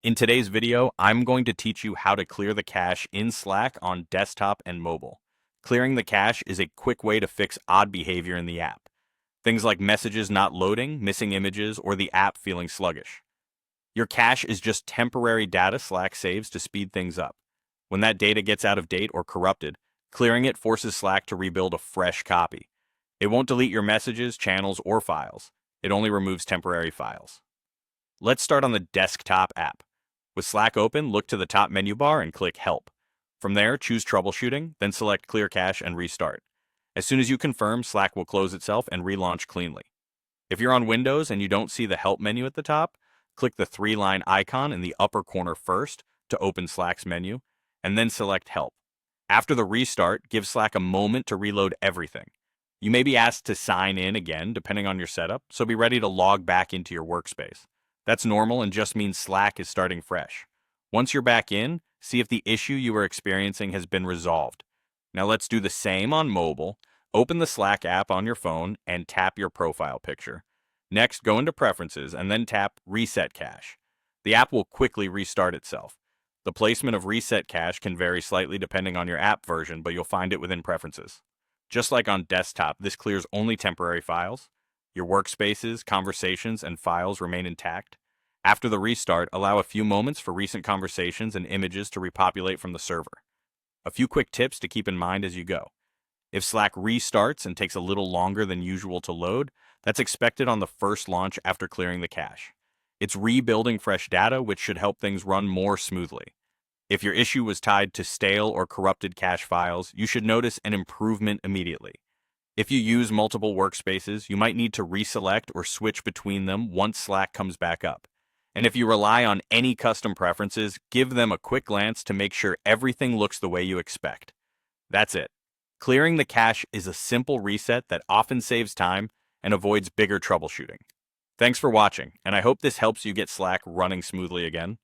In today's video, I'm going to teach you how to clear the cache in Slack on desktop and mobile. Clearing the cache is a quick way to fix odd behavior in the app. Things like messages not loading, missing images, or the app feeling sluggish. Your cache is just temporary data Slack saves to speed things up. When that data gets out of date or corrupted, clearing it forces Slack to rebuild a fresh copy. It won't delete your messages, channels, or files. It only removes temporary files. Let's start on the desktop app. With Slack open, look to the top menu bar and click Help. From there, choose Troubleshooting, then select Clear Cache and restart. As soon as you confirm, Slack will close itself and relaunch cleanly. If you're on Windows and you don't see the Help menu at the top, click the three-line icon in the upper corner first to open Slack's menu, and then select Help. After the restart, give Slack a moment to reload everything. You may be asked to sign in again depending on your setup, so be ready to log back into your workspace. That's normal and just means Slack is starting fresh. Once you're back in, see if the issue you were experiencing has been resolved. Now let's do the same on mobile. Open the Slack app on your phone and tap your profile picture. Next, go into Preferences and then tap Reset Cache. The app will quickly restart itself. The placement of Reset Cache can vary slightly depending on your app version, but you'll find it within Preferences. Just like on desktop, this clears only temporary files. Your workspaces, conversations, and files remain intact. After the restart, allow a few moments for recent conversations and images to repopulate from the server. A few quick tips to keep in mind as you go. If Slack restarts and takes a little longer than usual to load, that's expected on the first launch after clearing the cache. It's rebuilding fresh data, which should help things run more smoothly. If your issue was tied to stale or corrupted cache files, you should notice an improvement immediately. If you use multiple workspaces, you might need to reselect or switch between them once Slack comes back up. And if you rely on any custom preferences, give them a quick glance to make sure everything looks the way you expect. That's it. Clearing the cache is a simple reset that often saves time and avoids bigger troubleshooting. Thanks for watching, and I hope this helps you get Slack running smoothly again.